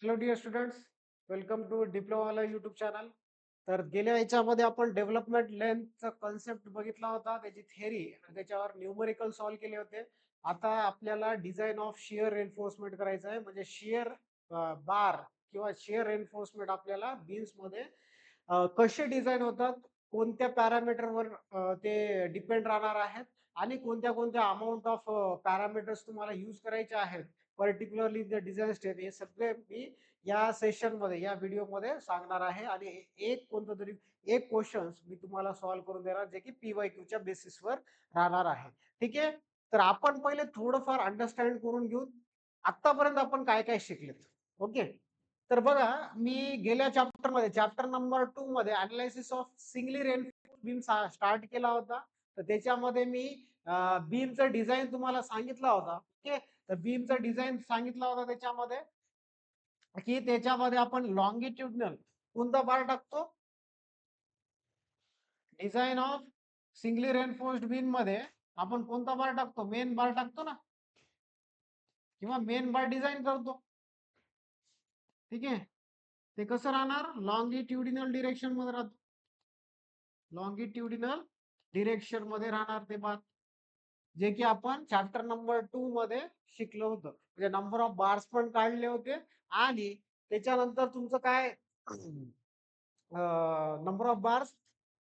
Hello dear students, welcome to डिप्लोमाला YouTube channel. तर गेल्या याच्यामध्ये आपण डेव्हलपमेंट लेंथचा कन्सेप्ट बघितला होता, त्याची थेअरी आणि त्याच्यावर न्यूमरिकल सॉल्व्ह केले होते. आता आपल्याला डिझाईन ऑफ शिअर रेन्फोर्समेंट करायचं आहे, म्हणजे शिअर बार किंवा शिअर रेन्फोर्समेंट आपल्याला बीम्समध्ये कसे डिझाईन होतात, कोणत्या पॅरामीटरवर ते डिपेंड राहणार आहेत आणि कोणत्या कोणत्या अमाऊंट ऑफ पॅरामीटर्स तुम्हाला यूज करायचे आहेत, पर्टिक्युलरली द डिझाईन स्टेप, हे सगळे मी या सेशन मध्ये या व्हिडिओ मध्ये सांगणार आहे. आणि एक कोणतं तरी एक क्वेश्चन्स मी तुम्हाला सॉल्व्ह करून देणार, जे की PYQ च्या बेसिसवर राहणार आहे. ठीक आहे. तर आपण पहिले थोडंफार अंडरस्टँड करून घेऊ आतापर्यंत आपण काय काय शिकलेत. ओके. तर बघा, मी गेल्या चॅप्टर मध्ये चॅप्टर नंबर 2 मध्ये analysis of singly reinforced beam start केला होता. तर त्याच्यामध्ये मी बीमचं डिझाईन तुम्हाला सांगितला होता. ओके. तर बीमचं डिझाईन सांगितला होता त्याच्यामध्ये, की त्याच्यामध्ये आपण लॉंगिट्युडनल कोणता बार टाकतो, design of singly reinforced beam मध्ये आपण कोणता बार टाकतो, मेन बार टाकतो ना, किंवा मेन बार डिझाईन करतो. ठीक आहे. ते कसं राहणार, लॉंगिट्युडिनल डिरेक्शन मध्ये राहतो, लॉंगिट्युडिनल डिरेक्शन मध्ये राहणार ते बार, जे की आपण चॅप्टर नंबर 2 मध्ये शिकलो होतं. म्हणजे नंबर ऑफ बार्स पण काढले होते आणि त्याच्यानंतर तुमचं काय नंबर ऑफ बार्स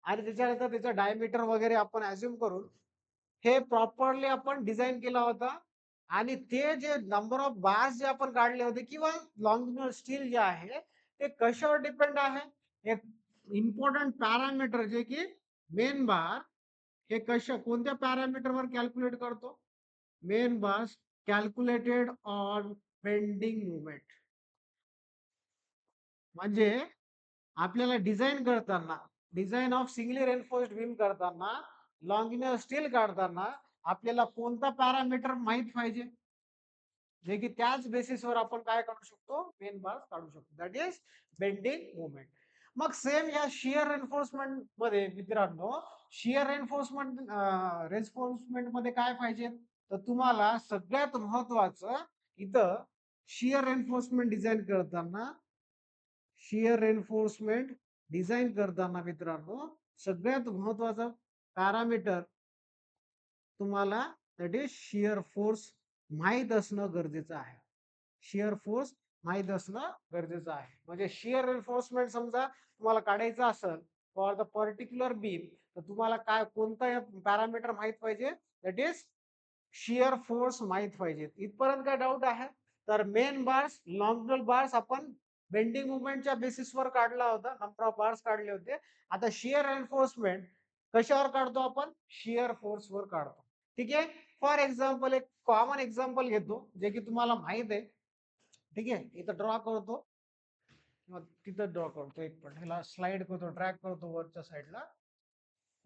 आणि त्याच्यानंतर त्याचं डायमीटर वगैरे आपण अज्युम करून हे प्रॉपरली आपण डिझाईन केला होता. आणि ते जे नंबर ऑफ बार्स जे आपण काढले होते किंवा लॉंगिट्युडिनल स्टील जे आहे ते कशावर डिपेंड आहे, एक इम्पॉर्टंट पॅरामीटर जे की मेन बार, हे कोणत्या पॅरामीटरवर कॅल्क्युलेट करतो, main bars calculated on bending movement. म्हणजे आपल्याला डिझाईन करताना, डिझाईन ऑफ सिंगली रेन्फोर्स्ड बीम करताना, लॉंगिट्युडिनल स्टील काढताना आपल्याला कोणता पॅरामीटर माहित पाहिजे, जे की त्याच बेसिसवर आपण काय काढू शकतो, मेन बार्स काढू शकतो, दॅट इज बेंडिंग मुवमेंट. मग सेम या शियर रेन्फोर्समेंट मध्ये मित्रांनो, शियर रेन्फोर्समेंट मध्ये काय पाहिजे, तर तुम्हाला सगळ्यात महत्वाचं इथं शियर रेन्फोर्समेंट डिझाईन करताना, शियर रेन्फोर्समेंट डिझाईन करताना मित्रांनो सगळ्यात महत्वाचा पॅरामीटर तुम्हाला, दॅट इज शियर फोर्स, माहित असणं गरजेचं आहे. शियर फोर्स माहित असणं गरजेचं आहे. म्हणजे शियर रेन्फोर्समेंट समजा तुम्हाला काढायचं असेल फॉर द पर्टिक्युलर बीम, तर तुम्हाला काय कोणता पॅरामीटर माहित पाहिजे, दॅट इज शियर फोर्स माहित पाहिजे. इथपर्यंत काय डाऊट आहे, तर मेन बार्स, लॉंगिट्युडिनल बार्स आपण बेंडिंग मुवमेंटच्या बेसिसवर काढला होता, नंबर ऑफ बार्स काढले होते. आता शियर रेन्फोर्समेंट कशावर काढतो आपण, शियर फोर्स वर काढतो. ठीक आहे. फॉर एक्झाम्पल एक कॉमन एक्झाम्पल घेतो, जे की तुम्हाला माहित आहे. ठीक आहे. इथं ड्रॉ करतो किंवा तिथं ड्रॉ करतो, एक पण ह्याला स्लाइड करतो, ड्रॅग करतो वरच्या साईडला.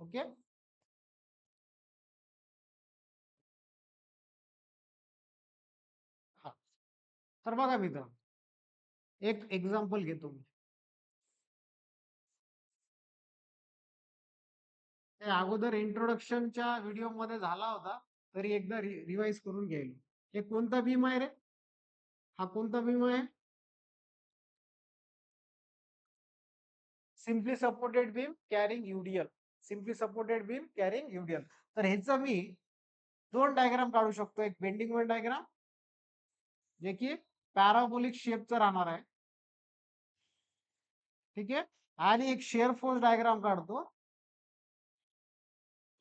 ओके. हा. तर बघा मित्र, एक एक्झाम्पल घेतो मी. हे अगोदर इंट्रोडक्शनच्या व्हिडिओ मध्ये झाला होता, तरी एकदा रिवाइज करून घ्यायला. हे कोणता बीम आहे रे, हा कोणता बीम आहे, simply supported beam carrying UDL, simply supported beam carrying UDL. तर ह्याचं मी दोन डायग्राम काढू शकतो, एक बेंडिंग मोमेंट डायग्राम जे की पॅराबोलिक शेपचं राहणार आहे. ठीक आहे. आणि एक शेअर फोर्स डायग्राम काढतो.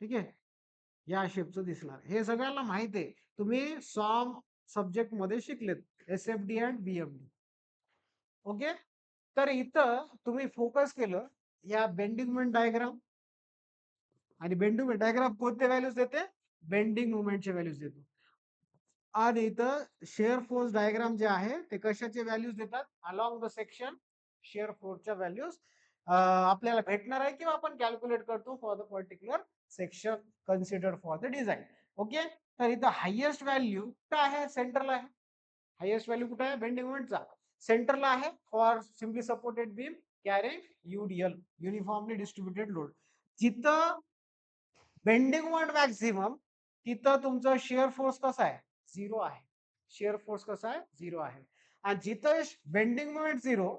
ठीक आहे. या शेपचं दिसणार, हे सगळ्यांना माहित आहे, तुम्ही सॉम सब्जेक्ट मध्ये शिकलेत, SFD अँड BMD. ओके. तर इथं तुम्ही फोकस केलं या बेंडिंग मोमेंट डायग्राम, आणि बेंडिंग मोमेंट डायग्राम कोणते व्हॅल्यूज देते, बेंडिंग मोमेंटचे व्हॅल्यूज देतो. आणि इथं शेअर फोर्स डायग्राम जे आहे ते कशाचे व्हॅल्यूज देतात, अलॉंग द सेक्शन शेअर फोर्सच्या व्हॅल्यूज आपल्याला भेटणार आहे, किंवा आपण कॅल्क्युलेट करतो for the particular section considered for the design. Okay. तर इथं हायेस्ट व्हॅल्यू कुठं आहे, सेंटरला आहे. हायेस्ट व्हॅल्यू कुठे आहे, बेंडिंग मोमेंटचा सेंटरला आहे, for simply supported beam carrying UDL, uniformly distributed load. जिथं बेंडिंग मोमेंट मॅक्सिमम, तिथं तुमचं शिअर फोर्स कसा आहे, 0 आहे. शिअर फोर्स कसा आहे 0 आहे. आणि जिथं बेंडिंग मोमेंट 0,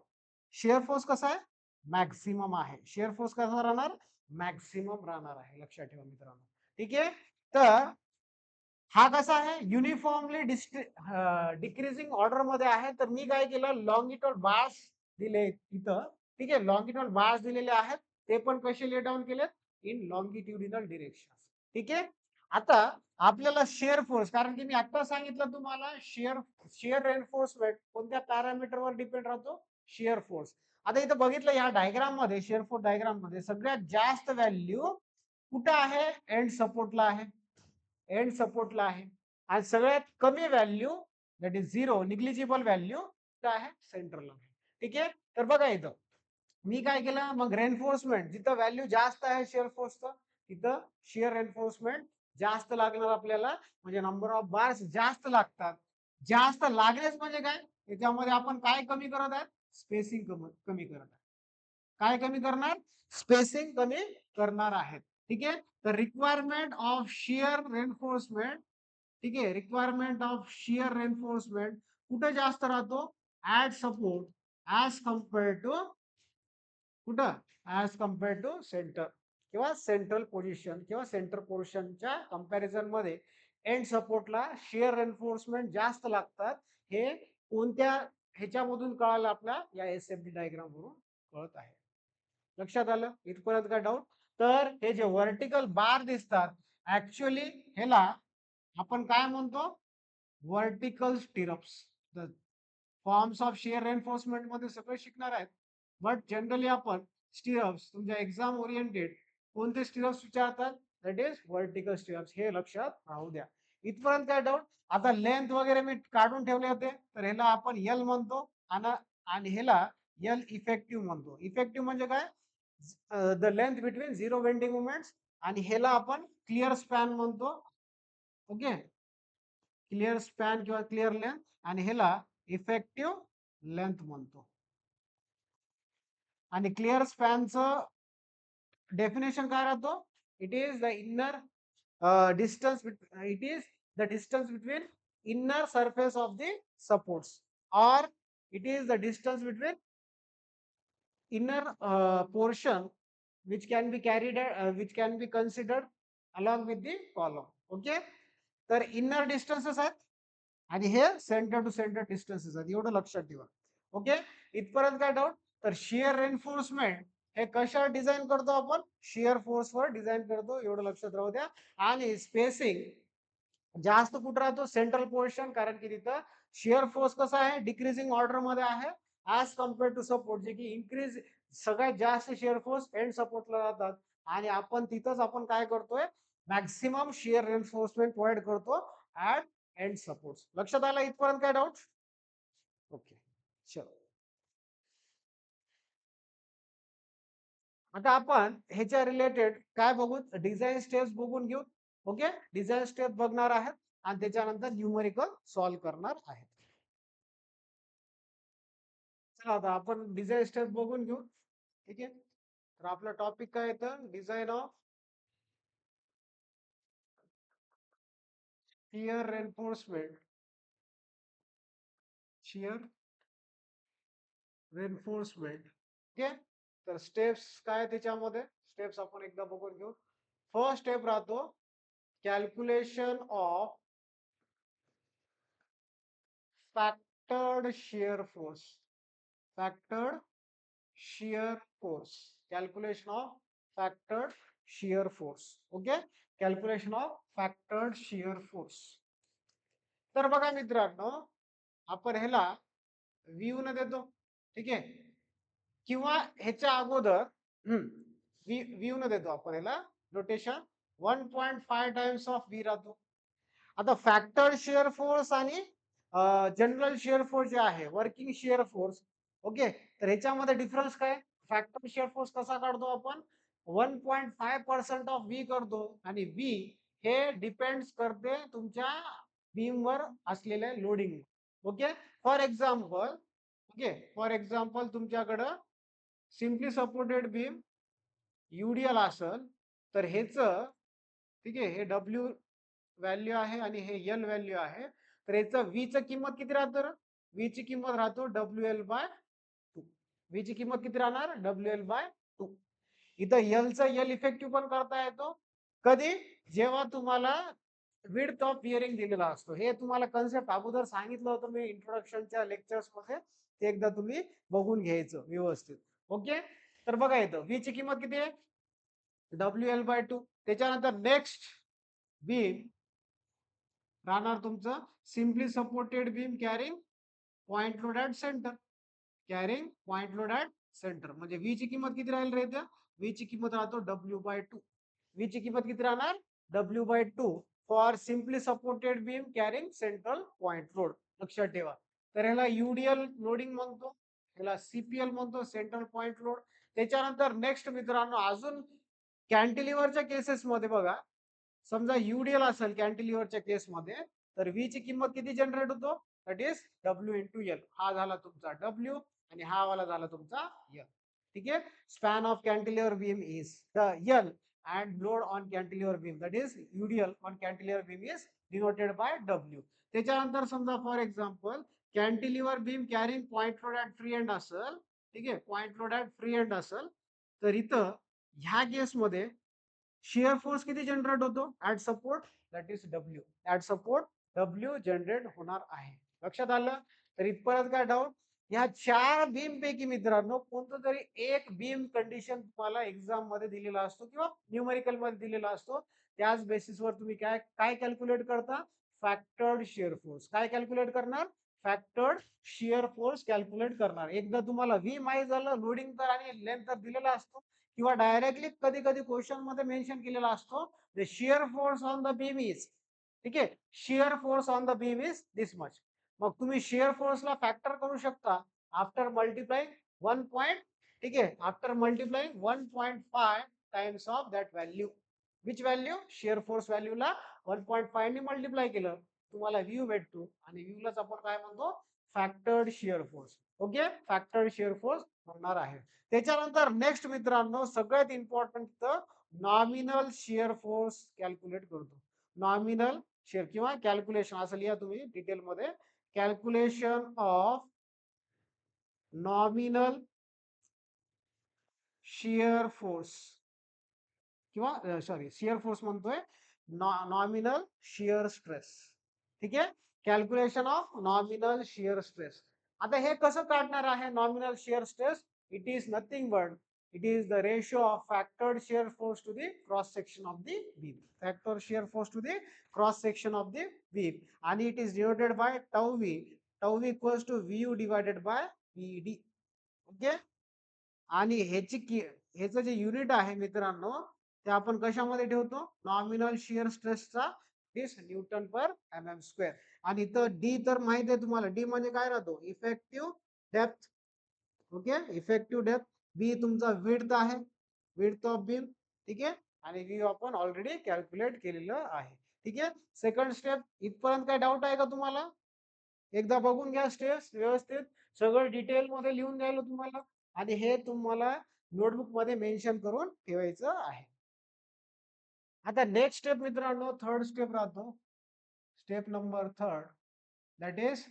शिअर फोर्स कसा आहे मॅक्सिमम आहे. शिअर फोर्स कसा राहणार मॅक्सिमम राहणार आहे. लक्षात ठेवा मित्रांनो. ठीक आहे. तर हा कसा आहे युनिफॉर्मली डिक्रीजिंग ऑर्डर मध्ये आहे. तर मी काय केलं लॉंगिट्यूड बार्स दिले इथं. ठीक आहे. लॉंगिट्यूड बार्स दिलेले आहेत. ते पण कसे ले डाऊन केलेत इन लॉंगिट्युडिनल डिरेक्शन. ठीक आहे. आता आपल्याला शिअर फोर्स कारण की मी आता सांगितलं तुम्हाला शिअर शिअर रेनफोर्समेंट कोणत्या पॅरामीटरवर डिपेंड राहतो शिअर फोर्स. आता इथं बघितलं या डायग्राम मध्ये शिअर फोर्स डायग्राम मध्ये सगळ्यात जास्त व्हॅल्यू कुठं आहे एंड सपोर्टला आहे. एंड सपोर्टला आहे. आणि सगळ्यात कमी value that is 0 negligible value आहे सेंटरला. ठीक आहे. तर बघा इथं मी काय केलं मग रेनफोर्समेंट जिथं व्हॅल्यू जास्त आहे शिअर फोर्सचं तिथं शिअर रेनफोर्समेंट जास्त लागणार आपल्याला. म्हणजे नंबर ऑफ बार्स जास्त लागतात. जास्त लागणेच म्हणजे काय याच्यामध्ये आपण काय कमी करत आहे स्पेसिंग कमी करत आहे. काय कमी करणार स्पेसिंग कमी करणार आहेत. ठीक आहे. तर रिक्वायरमेंट ऑफ शिअर रेनफोर्समेंट ठीक आहे रिक्वायरमेंट ऑफ शिअर रेनफोर्समेंट कुठे जास्त राहतो at support as compare to कुठं ऍज कम्पेअर टू सेंटर किंवा सेंट्रल पोझिशन किंवा सेंटर पोर्शनच्या कंपॅरिझन मध्ये एंड सपोर्टला शिअर एन्फोर्समेंट जास्त लागतात. हे कोणत्या ह्याच्यामधून कळालं आपल्या या एसएफडी डायग्राम वरून कळत आहे. लक्षात आलं इथपर्यंत काय डाऊट. तर हे जे व्हर्टिकल बार दिसतात ऍक्च्युअली ह्याला आपण काय म्हणतो vertical stirrups. Forms of shear enforcement मध्ये सगळे शिकणार आहेत. बट जनरली आपण स्टिरप्स तुमच्या एक्झाम ओरिएंटेड कोणते स्टिरप्स विचारतात दॅट इज व्हर्टिकल स्टिरप्स. हे लक्षात राहू द्या. इथपर्यंत काय डाऊट. आता लेंथ वगैरे मी काढून ठेवले होते तर ह्याला आपण एल म्हणतो आणि ह्याला एल इफेक्टिव्ह म्हणतो. इफेक्टिव्ह म्हणजे काय the length between zero bending movements आणि ह्याला आपण क्लिअर स्पॅन म्हणतो. ओके क्लिअर स्पॅन किंवा क्लिअर लेंथ आणि ह्याला इफेक्टिव्ह लेंथ म्हणतो. आणि क्लिअर स्पॅनचं डेफिनेशन काय राहतो it is the inner distance it is the distance between inner surface of the supports or it is the distance between inner portion which can be carried which can be considered along with the column. Okay. तर inner distances आहेत आणि हे centre to centre distances आहेत एवढं लक्षात ठेवा. Okay इथपर्यंत काय डाऊट. तर शिअर रेनफोर्समेंट हे कशावर डिझाईन करतो आपण शिअर फोर्सवर डिझाईन करतो एवढं लक्षात राहू द्या. आणि स्पेसिंग जास्त कुठं राहतो सेंट्रल पोर्शन कारण की तिथं शिअर फोर्स कसा आहे डिक्रीजिंग ऑर्डर मध्ये आहे ऍज कम्पेअर टू सपोर्ट जे की इन्क्रीज सगळ्यात जास्त शिअर फोर्स एंड सपोर्टला जातात. आणि आपण तिथंच आपण काय करतोय मॅक्सिमम शिअर रेन्फोर्समेंट प्रोव्हाइड करतो ऍट एंड सपोर्ट. लक्षात आलं इथपर्यंत काय डाऊट. ओके चलो आता आपण ह्याच्या रिलेटेड काय बघू डिझाईन स्टेप्स बघून घेऊ. ओके डिझाईन स्टेप बघणार आहेत आणि त्याच्यानंतर न्यूमरिकल सॉल्व्ह करणार आहेत. चला आता आपण डिझाईन स्टेप बघून घेऊ. ठीक आहे. तर आपला टॉपिक काय येतं design of shear reinforcement shear reinforcement. Okay तर स्टेप्स काय त्याच्यामध्ये स्टेप्स आपण एकदा बघून घेऊ. फर्स्ट स्टेप राहतो calculation of फॅक्टर्ड shear force. फॅक्टर्ड shear force calculation of factored shear force. okay calculation of factored shear force. तर बघा मित्रांनो आपण ह्याला व्ह्यू न देतो. ठीक आहे किंवा ह्याच्या अगोदर व्ह्यू न देतो आपण ह्याला रोटेशन 1.5 टाइम्स ऑफ व्ही राहतो. आता फॅक्टर शिअर फोर्स आणि जनरल शिअर फोर्स जे आहे वर्किंग शिअर फोर्स. ओके तर ह्याच्यामध्ये डिफरन्स काय फॅक्टर शिअर फोर्स कसा काढतो आपण 1.5% ऑफ व्ही करतो आणि व्ही हे डिपेंड्स करते तुमच्या बीम वर असलेल्या लोडिंग. ओके फॉर एक्झाम्पल तुमच्याकडं सिम्पली सपोर्टेड बीम युडीएल असेल तर ह्याच ठीक आहे हे डब्ल्यू व्हॅल्यू आहे आणि हे एल व्हॅल्यू आहे. तर याचं ची किंमत किती राहतं? V ची किंमत राहतो WL/2. V ची किंमत किती राहणार? WL/2. इथं L चा L इफेक्टिव्ह पण करता येतो. कधी? जेव्हा तुम्हाला विड्थ ऑफ बिअरिंग दिलेला असतो. हे तुम्हाला कन्सेप्ट अगोदर सांगितलं होतं मी इंट्रोडक्शनच्या लेक्चर्स मध्ये. ते एकदा तुम्ही बघून घ्यायचं व्यवस्थित. ओके. तर बघा इथं V ची किंमत किती आहे? WL/2. त्याच्यानंतर नेक्स्ट बीम राहणार तुमचं simply supported beam carrying point load at centre. Carrying point load at centre म्हणजे V ची किंमत किती राहील रे इथं? V ची किंमत राहतो W/2. V ची किंमत किती राहणार? W/2 for simply supported beam carrying central point load. लक्षात ठेवा. तर ह्याला UDL लोडिंग म्हणतो, ह्याला CPL म्हणतो, सेंट्रल पॉइंट लोड. त्याच्यानंतर नेक्स्ट मित्रांनो अजून कॅन्टिलिव्हरच्या केसेसमध्ये बघा, समजा UDL असेल कॅन्टिलिव्हरच्या केसमध्ये, तर V ची किंमत किती जनरेट होतो? That is W/L. हा झाला तुमचा W आणि हा वाला झाला तुमचा L. ठीक आहे. Span of cantilever beam is the L and load on cantilever beam, that is UDL on cantilever beam is denoted by W. त्याच्यानंतर समजा for example cantilever beam carrying point load at free end असेल, ठीक आहे, point load at free end असेल, तर इथं ह्या केसमध्ये शियर फोर्स किती जनरेट होतो at support? That is W. At support W generate होणार आहे. लक्षात आलं? तर इथपर्यंत काय डाऊट? या 4 बीम पैकी मित्रांनो कोणतं तरी एक बीम कंडिशन तुम्हाला एक्झाम मध्ये दिलेला असतो किंवा न्यूमेरिकल मध्ये दिलेला असतो. त्याच बेसिसवर तुम्ही काय काय कॅल्क्युलेट करता? फॅक्टर्ड शियर फोर्स. काय कॅल्क्युलेट करणार? फॅक्टर्ड शियर फोर्स कॅल्क्युलेट करणार. एकदा तुम्हाला V माहित झालं, लोडिंग तर आणि लेंथ तर दिलेला असतो, किंवा डायरेक्टली कधी कधी क्वेश्चन मध्ये मेन्शन केलेला असतो the shear force on the beam is, ठीक आहे, shear force on the beam is this much. मग तुम्ही शियर फोर्सला फॅक्टर करू शकता आफ्टर मल्टिप्लाइंग 1 पॉइंट, ठीक आहे, after multiplying 1.5 times of that value. Which value? Shear force व्हॅल्यूला 1.5 ने मल्टिप्लाय केलं तुम्हाला व्ह्यू भेटतो आणि व्ह्यूलाच आपण काय म्हणतो? Factored shear force. Okay, factored shear force म्हणणार आहे. त्याच्यानंतर नेक्स्ट मित्रांनो सगळ्यात important nominal shear force calculate करतो. नॉमिनल शियर किंवा कॅल्क्युलेशन असं लिहा तुम्ही डिटेल मध्ये. Calculation of nominal shear force किंवा सॉरी शियर फोर्स म्हणतोय, नॉमिनल शियर स्ट्रेस. ठीक आहे. Calculation of nominal shear stress. आता हे कसं काढणार आहे nominal shear stress? It is nothing but it is the ratio of फॅक्टर्ड shear force to the cross section of the beam. Factor shear force to the cross section of the beam आणि it is denoted by tau V. Tau V equals to VU divided by VD. Okay. आणि ह्याचं जे unit आहे मित्रांनो ते आपण कशामध्ये ठेवतो? नॉमिनल शियर स्ट्रेसचा दिस न्यूटन पर mm². आणि इथं D तर माहित आहे तुम्हाला. D म्हणजे काय राहतो? Effective depth. Okay, effective depth. B तुमचा विड्थ आहे, विड्थ ऑफ बीम. ठीक आहे. आणि V आपण ऑलरेडी कॅल्क्युलेट केलेलं आहे. ठीक आहे. Second step. इथपर्यंत काय डाऊट आहे का तुम्हाला? एकदा बघून घ्या स्टेप्स व्यवस्थित, सगळं डिटेल मध्ये लिहून द्यायला तुम्हाला आणि हे तुम्हाला नोटबुक मध्ये मेन्शन करून ठेवायचं आहे. आता नेक्स्ट स्टेप मित्रांनो थर्ड स्टेप राहतो. Step number third, that is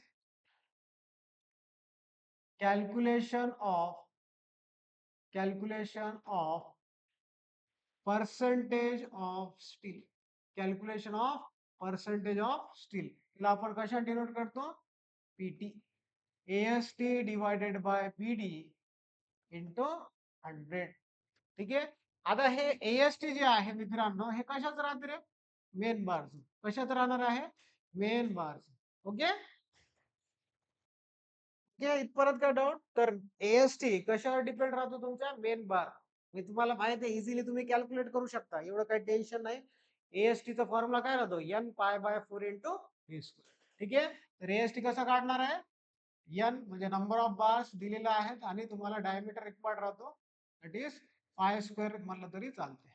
calculation of percentage of steel. Calculation of percentage of steel. तिला आपण कशा डिनोट करतो? PT. AST divided by PD into 100. ठीक आहे. आता हे AST जे आहे मित्रांनो हे कशाच राहते रे? मेन बारच. कशात राहणार आहे? मेन बारच. ओके. इथपर्यंत काय डाऊट? तर AST कशावर डिपेंड राहतो? तुमच्या मेन बार. मी तुम्हाला माहिती आहे इझिली तुम्ही कॅल्क्युलेट करू शकता, एवढं काही टेन्शन नाही. AST चा फॉर्म्युला काय राहतो? N π/4 into V². ठीक आहे. तर AST कसा काढणार आहे? N म्हणजे नंबर ऑफ बार्स दिलेला आहेत आणि तुम्हाला डायमीटर रिक्वायर्ड राहतो, दॅट इज π² म्हणलं तरी चालते.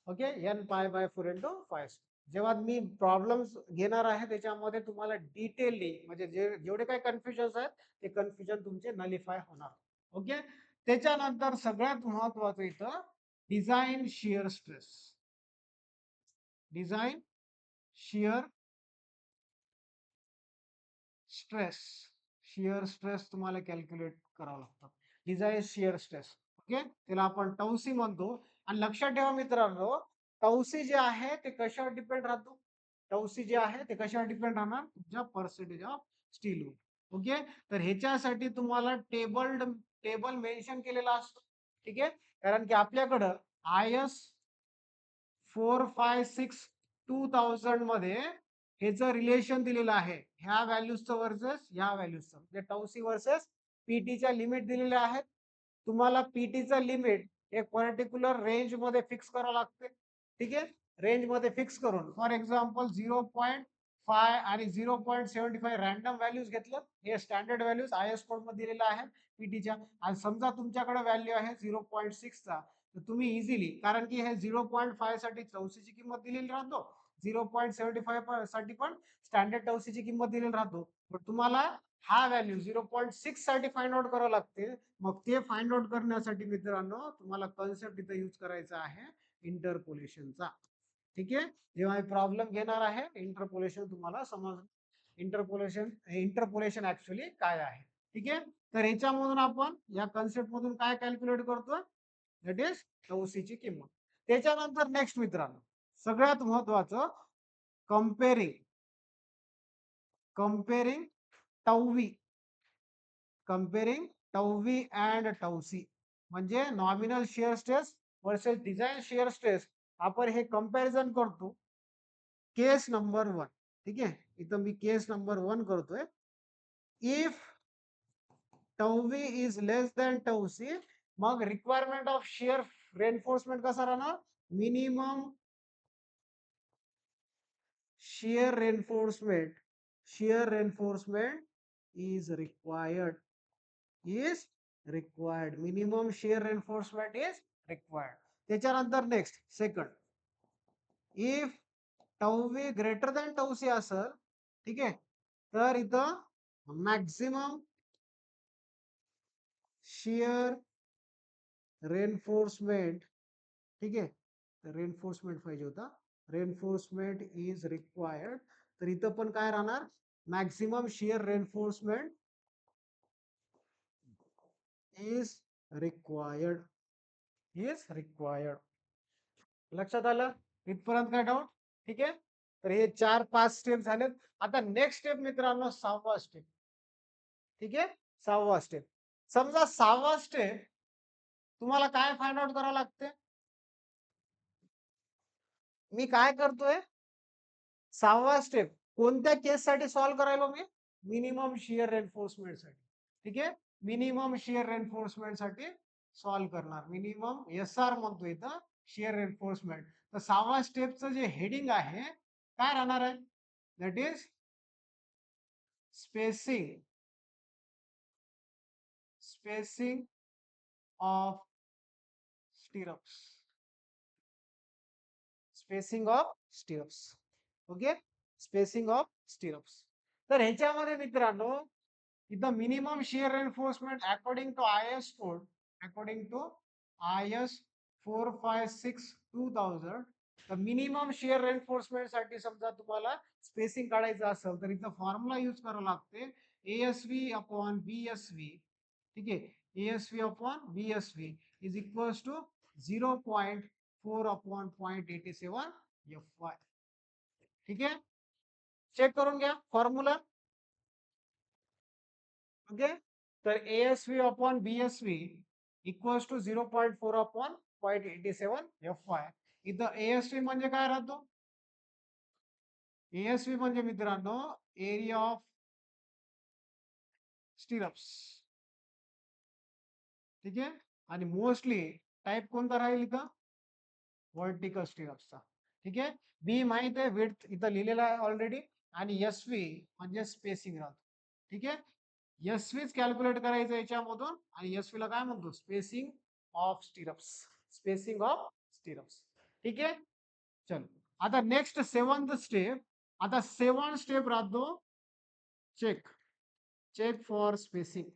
ओके. N π/4 into π². जेव्हा मी प्रॉब्लेम्स घेणार आहे त्याच्यामध्ये तुम्हाला डिटेलली म्हणजे जेवढे काही कन्फ्युजन आहेत ते कन्फ्युजन तुमचे नलिफाय होणार. ओके. त्याच्यानंतर सगळ्यात महत्वाचं इथं design shear stress. Design shear stress तुम्हाला कॅल्क्युलेट करावं लागतं. Design shear stress. ओके, त्याला आपण टौसी म्हणतो. आणि लक्षात ठेवा मित्रांनो, टौसी जे आहे ते कशावर डिपेंड राहतो? टौसी जे आहे ते कशावर डिपेंड राहणार? तुमच्या पर्सेंटेज ऑफ स्टीलवर. ओके, तर ह्याच्यासाठी तुम्हाला टेबल मेन्शन केलेला असतो. ठीक आहे, कारण की आपल्याकडं IS 456-2000 मध्ये ह्याचं रिलेशन दिलेलं आहे, ह्या व्हॅल्यूजचं वर्सेस ह्या व्हॅल्यूजचं, म्हणजे टौसी वर्सेस पीटीच्या लिमिट दिलेल्या आहेत. तुम्हाला पीटीचं लिमिट एक पर्टिक्युलर रेंज मध्ये फिक्स करावं लागते. ठीक आहे, रेंज मध्ये फिक्स करून फॉर एक्झाम्पल 0.5 आणि 0.75 रॅन्डम व्हॅल्यूज घेतलं. हे स्टँडर्ड व्हॅल्यूज IS कोड मध्ये दिलेल्या आहेत पीटीच्या. आणि समजा तुमच्याकडे व्हॅल्यू आहे 0.6 चा, तर तुम्ही इझिली, कारण की हे 0.5 साठी टौसीची किंमत दिलेली राहतो, 0.75 साठी पण स्टँडर्ड टौसीची किंमत दिलेली राहतो. पण तुम्हाला हा व्हॅल्यू 0.6 साठी फाइंड आउट करावं लागते. मग ते फाइंड आउट करण्यासाठी मित्रांनो तुम्हाला कन्सेप्ट इथं यूज करायचा आहे इंटरपोलेशनचा. ठीक आहे, जेव्हा मी प्रॉब्लेम घेणार आहे इंटरपोलेशन तुम्हाला समज, इंटरपोलेशन ऍक्च्युअली काय आहे. ठीक आहे, तर ह्याच्यामधून आपण या कन्सेप्ट मधून काय कॅल्क्युलेट करतो? दॅट इज टौसीची किंमत. त्याच्यानंतर नेक्स्ट मित्रांनो, सगळ्यात महत्वाचं, कंपेरिंग कंपेरिंग टौवी कंपेरिंग टौवी अँड टौसी, म्हणजे nominal shear stress versus design shear stress. आपण हे कंपॅरिझन करतो. केस नंबर 1. ठीक आहे, इथं मी केस नंबर 1 करतोय. इफ टौवी इज लेस दॅन टौसी, मग रिक्वायरमेंट ऑफ शिअर रेनफोर्समेंट कसा राहणार? Minimum shear reinforcement is required. Minimum shear reinforcement is required. त्याच्यानंतर next second, if tau v greater than tau c असेल, ठीक आहे, तर इथं मॅक्सिमम शिअर रेनफोर्समेंट, ठीक आहे, तर रेनफोर्समेंट पाहिजे होता, रेनफोर्समेंट इज रिक्वायर्ड. तर इथं पण काय राहणार? Maximum shear reinforcement is required. लक्षात आलं इथपर्यंत? काय डाऊट? ठीक आहे, तर हे 4-5 स्टेप झालेत. आता नेक्स्ट स्टेप मित्रांनो 6वा स्टेप. ठीक आहे, 6वा स्टेप. समजा 6वा स्टेप तुम्हाला काय फाइंड आउट करावं लागते? मी काय करतोय? 6वा स्टेप कोणत्या केससाठी सॉल्व्ह करायलो मी? मिनिमम शिअर रेनफोर्समेंट साठी. ठीक आहे, मिनिमम शिअर रेनफोर्समेंट साठी सॉल्व्ह करणार. मिनिमम SR म्हणतो इथं, शिअर रेनफोर्समेंट. तर 6वा स्टेपचं जे हेडिंग आहे काय राहणार आहे? That is spacing of stirrups. Spacing of stirrups. Okay, spacing of stirrups. तर ह्याच्यामध्ये मित्रांनो इथं minimum shear reinforcement according to IS 456-2000, तर मिनिमम शिअर रेनफोर्समेंट साठी समजा तुम्हाला स्पेसिंग काढायचं असेल तर इथं फॉर्म्युला यूज करावं लागते, ASV/BSV. ठीक आहे, ASV/BSV is equals to 0.4/0.87 FY. ठीक आहे, चेक करून घ्या फॉर्म्युला. ओके, तर ASV/BSV इक्वल्स टू 0.4/0.87 FY. इथं ASV म्हणजे काय राहतो? ASV म्हणजे मित्रांनो एरिया ऑफ स्टिरप्स. ठीक आहे, आणि मोस्टली टाइप कोणता राहील इथं? व्हर्टिकल स्टिरप्सचा. ठीक आहे, बी माहित आहे, विड्थ इथं लिहिलेला आहे ऑलरेडी, आणि SV म्हणजे स्पेसिंग राहतो. ठीक आहे, SVच कॅल्क्युलेट करायचं याच्यामधून, आणि SV ला काय म्हणतो? Spacing of stirrups. Spacing of stirrups. ठीक आहे, चल आता नेक्स्ट 7th स्टेप. आता 7 स्टेप राहतो चेक फॉर स्पेसिंग.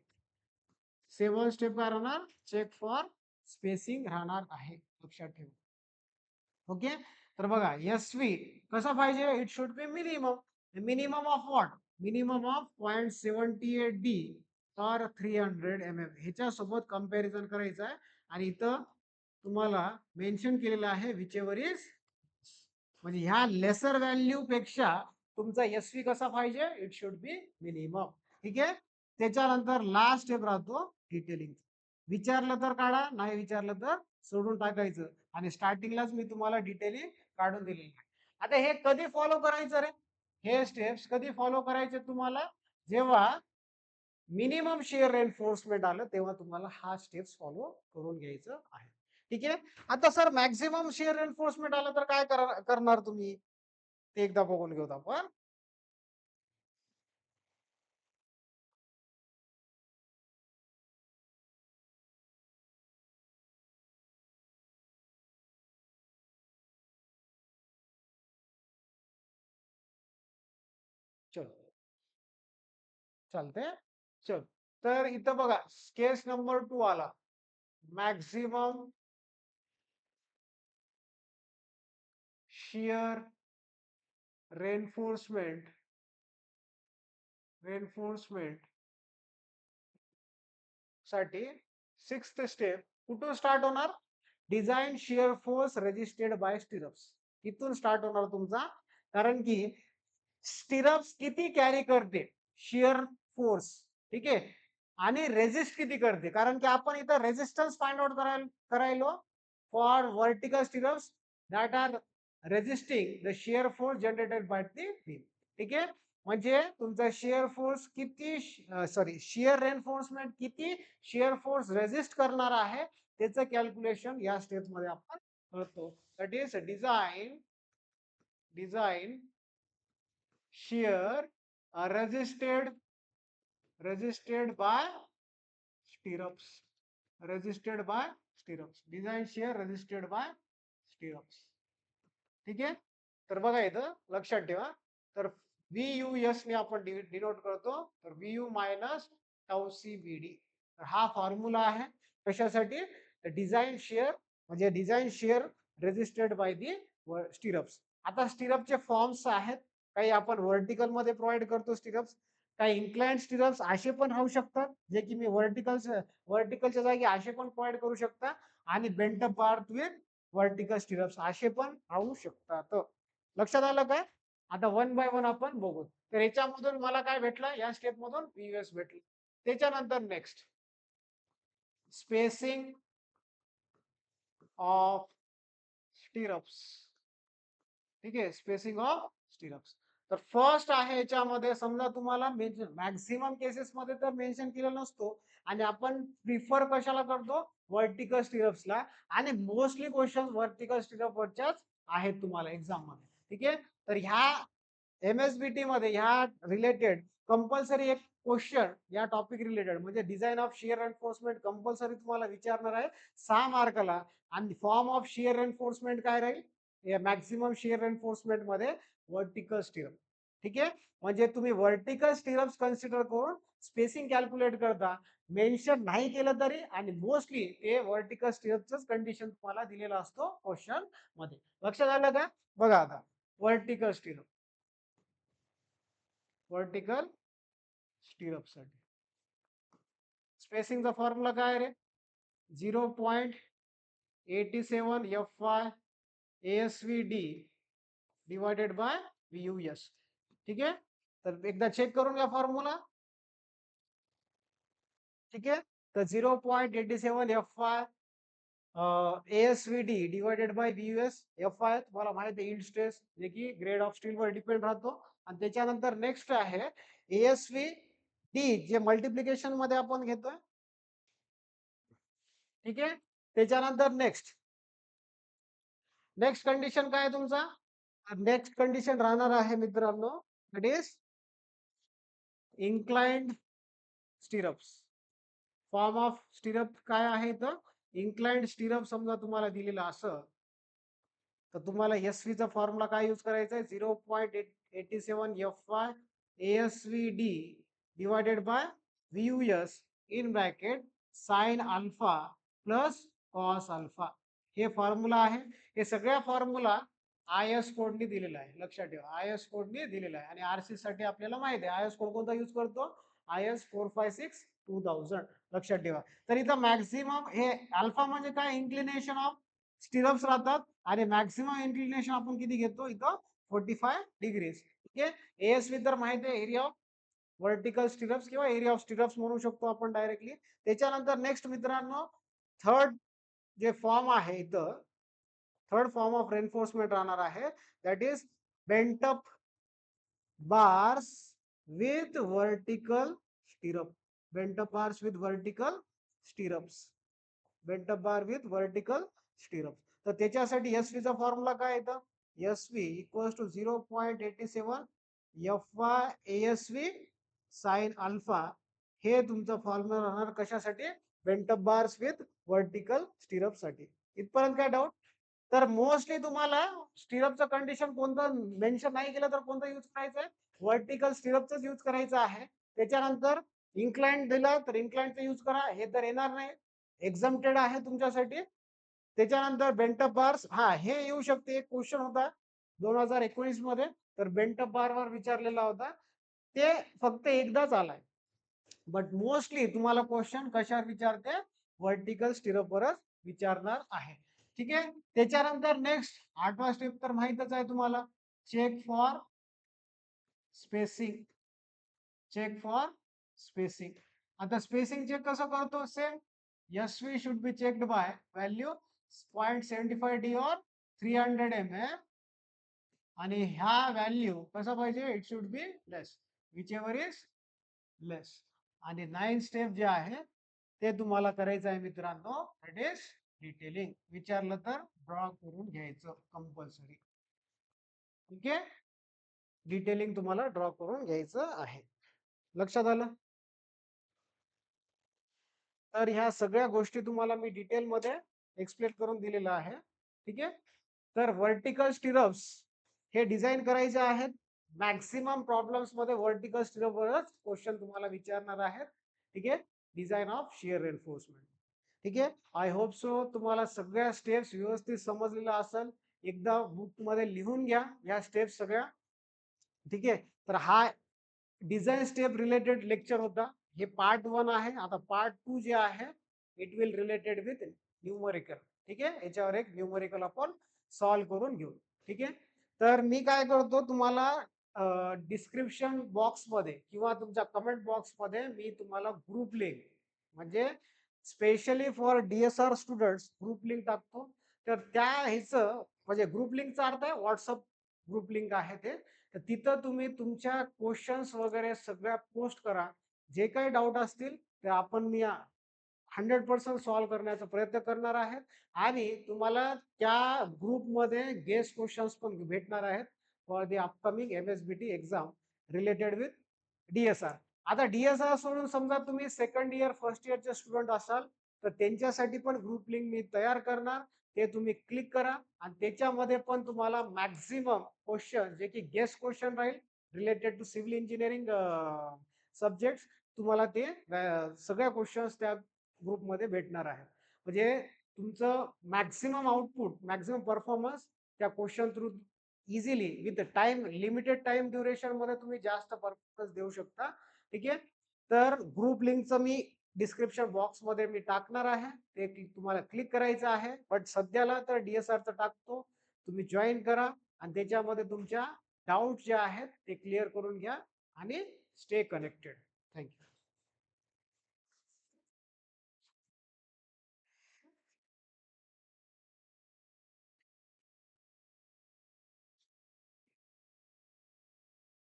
7 स्टेप काय राहणार? चेक फॉर स्पेसिंग राहणार आहे, लक्षात ठेवा. ओके, तर बघा SV कसा पाहिजे? It should B minimum. Minimum of what? Minimum of 0.78D per 300 mm ह्याच्यासोबत कंपॅरिझन करायचं आहे. आणि इथं तुम्हाला मेन्शन केलेलं आहे विच एव्हर इज, म्हणजे ह्या लेसर व्हॅल्यू पेक्षा तुमचा एस व्ही कसा पाहिजे, इट शुड बी मिनिमम. ठीक आहे. त्याच्यानंतर लास्ट स्टेप राहतो डिटेलिंग. विचारलं तर काढा, नाही विचारलं तर सोडून टाकायचं. आणि स्टार्टिंगलाच मी तुम्हाला डिटेलिंग काढून दिलेली आहे. आता हे कधी फॉलो करायचं रे, हे स्टेप्स कधी फॉलो करायचे तुम्हाला, जेव्हा मिनिमम शेअर रेनफोर्समेंट आलं तेव्हा तुम्हाला हा स्टेप्स फॉलो करून घ्यायचं आहे. ठीक आहे. आता सर मॅक्झिमम शेअर एन्फोर्समेंट आलं तर काय करणार तुम्ही, ते एकदा बघून घेऊ आपण. चल चालते. चल, तर इथं बघा केस नंबर 2 आला, मॅक्झिमम शियर रेनफोर्समेंट रेनफोर्समेंट साठी सिक्स्थ स्टेप कुठून स्टार्ट होणार, design shear force resisted by stirrups, इथून स्टार्ट होणार तुमचा. कारण की स्टिरप्स किती कॅरी करते शियर फोर्स, ठीक आहे, आणि रेजिस्ट किती करते. कारण की आपण इथं रेजिस्टन्स फाइंड आउट करायलो for vertical stirrups that are resisting the shear force generated by the beam. ठीक आहे. म्हणजे तुमचा शियर फोर्स किती, सॉरी शियर रेनफोर्समेंट किती शियर फोर्स रेजिस्ट करणार आहे त्याचं कॅल्क्युलेशन या स्टेप मध्ये आपण करतो. That is design shear resisted by stirrups, design shear resisted by stirrups. ठीक आहे. तर बघा इथं लक्षात ठेवा, तर VUS ने आपण डिनोट करतो, तर VU मायनस टाऊ CBD. तर हा फॉर्म्युला आहे कशासाठी, डिझाईन शेअर, म्हणजे design share resisted by the stirrups. आता स्टिरपचे फॉर्म्स आहेत, काही आपण व्हर्टिकल मध्ये प्रोव्हाइड करतो स्टिरप्स, काही इन्क्लाइंड स्टिरप्स असे पण राहू शकतात जे की मी व्हर्टिकलच्या जागी असे पण प्रोव्हाइड करू शकता, आणि bent up bar with vertical stirrups असे पण राहू शकतात. लक्षात आलं काय. आता वन बाय वन आपण बघू. तर याच्यामधून मला काय भेटलं, या स्टेप मधून VUS भेटलं. त्याच्यानंतर नेक्स्ट स्पेसिंग ऑफ स्टिरप्स. ठीक आहे, स्पेसिंग ऑफ स्टिरप्स. तर फर्स्ट आहे याच्यामध्ये, समजा तुम्हाला मॅक्झिमम केसेस मध्ये तर मेन्शन केलेलं नसतो, आणि आपण प्रिफर कशाला करतो, व्हर्टिकल स्टिरप्सला, आणि मोस्टली क्वेश्चन व्हर्टिकल स्टिरप वरच्याच आहेत तुम्हाला एक्झाम मध्ये. ठीक आहे. तर ह्या MSBT मध्ये ह्या रिलेटेड कंपल्सरी एक क्वेश्चन या टॉपिक रिलेटेड, म्हणजे design of shear enforcement compulsory तुम्हाला विचारणार आहे 6 मार्काला. आणि फॉर्म ऑफ शियर एन्फोर्समेंट काय राहील, मॅक्सिमम शियर एन्फोर्समेंट मध्ये व्हर्टिकल स्टिरप. ठीक आहे. म्हणजे तुम्ही व्हर्टिकल स्टिरप्स कन्सिडर करून स्पेसिंग कॅल्क्युलेट करता, मेन्शन नाही केलं तरी, आणि मोस्टली ते व्हर्टिकल स्टिरपच कंडिशन तुम्हाला दिलेला असतो क्वेश्चन मध्ये. लक्षात आलं का. बघा आता व्हर्टिकल स्टिरप, व्हर्टिकल स्टिरप साठी स्पेसिंगचा फॉर्म्युला काय रे, 0.87 FY ASVD divided by VUS. ठीक आहे. तर एकदा चेक करून घ्या फॉर्म्युला. ठीक आहे. तर 0.87 FY ASVD divided by VUS. FY तुम्हाला माहिती आहे यील्ड स्ट्रेस, जे की ग्रेड ऑफ स्टील वर डिपेंड राहतो. आणि त्याच्यानंतर नेक्स्ट आहे ASVD, जे मल्टिप्लिकेशन मध्ये आपण घेतोय. ठीक आहे. त्याच्यानंतर नेक्स्ट नेक्स्ट कंडिशन काय आहे तुमचा, नेक्स्ट कंडिशन राहणार आहे मित्रांनो, that is inclined stirrups. Form of stirrup काय आहे तर इन्क्लाइंड स्टिरप समजा तुम्हाला दिलेला असं, तर तुम्हाला SV चा फॉर्म्युला काय यूज करायचा आहे, 0.87 FY ASVD divided by VUS in bracket sine alpha plus cos alpha. हे फॉर्म्युला आहे. हे सगळ्या फॉर्म्युला IS कोडनी दिलेला आहे. लक्षात ठेवा. IS कोडनी दिलेला आहे आणि RC साठी आपल्याला माहिती आहे. IS कोड कोणता यूज करतो? IS 456-2000 लक्षात ठेवा. तर इथं मॅक्सिमम हे अल्फा म्हणजे काय? इन्क्लिनेशन ऑफ स्टिरप्स राहतात आणि मॅक्सिमम इन्क्लिनेशन आपण किती घेतो? इथं 45 डिग्रीज. ठीक आहे. ASV तर माहिती आहे, एरिया ऑफ व्हर्टिकल स्टिरप्स किंवा एरिया ऑफ स्टिरप्स म्हणू शकतो आपण डायरेक्टली. त्याच्यानंतर नेक्स्ट मित्रांनो, थर्ड जे फॉर्म आहे इथं, थर्ड फॉर्म ऑफ रेन्फोर्समेंट राहणार आहे, that is bent up bars with vertical stirrup. Bent up bars with vertical stirrups. Bent up bar with vertical stirrups. तर त्याच्यासाठी एसवी चा फॉर्म्युला काय येतं? S V equals to 0.87 F Y A S V sine alpha. हे तुमचं formula राहणार कशासाठी? Bent up bars with vertical stirrup साठी. इथपर्यंत काय डाऊट? तर मोस्टली तुम्हाला स्टिरपचं कंडिशन कोणतं मेन्शन नाही केलं तर कोणतं यूज करायचं आहे? व्हर्टिकल स्टिरपच यूज करायचं आहे. त्याच्यानंतर इन्क्लाइंड दिला तर इन्क्लाइंडचा यूज करा. हे तर येणार नाही, एक्झम्प्टेड आहे तुमच्यासाठी. त्याच्यानंतर बेंटअप बार्स, हा हे येऊ शकते. एक क्वेश्चन होता 2019 मध्ये, तर बेंटअप बार वर विचारलेला होता. ते फक्त एकदाच आलाय. बट मोस्टली तुम्हाला क्वेश्चन कशावर विचारते? व्हर्टिकल स्टिरपवरच विचारणार आहे. ठीक आहे. त्याच्यानंतर नेक्स्ट 8वा स्टेप तर माहितच आहे तुम्हाला, check for spacing. Check for spacing. आता स्पेसिंग चेक कसं करतो? Same, SV should be checked by value 0.75 D or 300 mm. आणि ह्या व्हॅल्यू कसा पाहिजे? It should be less, whichever is less. आणि 9 स्टेप जे आहे ते तुम्हाला करायचं आहे मित्रांनो, दॅट इज डिटेलिंग. विचारलं तर ड्रॉ करून घ्यायचं कंपल्सरी. ठीक आहे. डिटेलिंग तुम्हाला ड्रॉ करून घ्यायचं आहे. लक्षात आलं? तर ह्या सगळ्या गोष्टी तुम्हाला मी डिटेलमध्ये एक्सप्लेन करून दिलेलं आहे. ठीक आहे. तर व्हर्टिकल स्टिरप्स हे डिझाईन करायचे आहेत. मॅक्सिमम प्रॉब्लेम्स मध्ये व्हर्टिकल स्टिरपवरच क्वेश्चन तुम्हाला विचारणार आहेत. ठीक आहे. Design of shear reinforcement. ठीक आहे. आय होप सो तुम्हाला सगळ्या स्टेप्स व्यवस्थित समजलेल्या असेल. एकदा बुक मध्ये लिहून घ्या या स्टेप्स सगळ्या. ठीक आहे. तर हा डिझाईन स्टेप रिलेटेड लेक्चर होता. हे पार्ट 1 आहे. आता पार्ट 2 जे आहे, it will related with numerical. ठीक आहे. याच्यावर एक न्यूमरिकल आपण सॉल्व्ह करून घेऊ. ठीक आहे. तर मी काय करतो, तुम्हाला डिस्क्रिप्शन बॉक्स मध्ये किंवा तुमच्या कमेंट बॉक्स मध्ये मी तुम्हाला ग्रुप लिंक, म्हणजे specially for DSR students group link टाकतो. तर त्या ह्याचं म्हणजे ग्रुप लिंकचा अर्थ आहे व्हॉट्सअप ग्रुप लिंक आहे ते. तर तिथं तुम्ही तुमच्या क्वेश्चन्स वगैरे सगळ्या पोस्ट करा. जे काही डाऊट असतील ते आपण मी 100% सॉल्व्ह करण्याचा प्रयत्न करणार आहे. आणि तुम्हाला त्या ग्रुपमध्ये गेस्ट क्वेश्चन्स पण भेटणार आहेत for the upcoming MSBT exam related with DSR. आता DSR सोडून समजा तुम्ही सेकंड इयर फर्स्ट इयरचे स्टुडंट असाल तर त्यांच्यासाठी पण ग्रुप लिंक मी तयार करणार. ते तुम्ही क्लिक करा आणि त्याच्यामध्ये पण तुम्हाला मॅक्झिमम क्वेश्चन जे की गेस्ट क्वेश्चन राहील related to civil engineering subject, तुम्हाला ते सगळ्या क्वेश्चन्स त्या ग्रुपमध्ये भेटणार आहे. म्हणजे तुमचं मॅक्सिमम आउटपुट, मॅक्सिमम परफॉर्मन्स त्या question through easily with time, limited time duration मध्ये तुम्ही जास्त परफॉर्मन्स देऊ शकता. ठीक आहे. तर ग्रुप लिंकचं मी डिस्क्रिप्शन बॉक्स मध्ये मी टाकणार आहे. ते तुम्हाला क्लिक करायचं आहे. बट सध्याला तर DSRचं टाकतो, तुम्ही जॉईन करा आणि त्याच्यामध्ये तुमच्या डाऊट जे आहेत ते क्लिअर करून घ्या आणि स्टे कनेक्टेड. थँक्यू.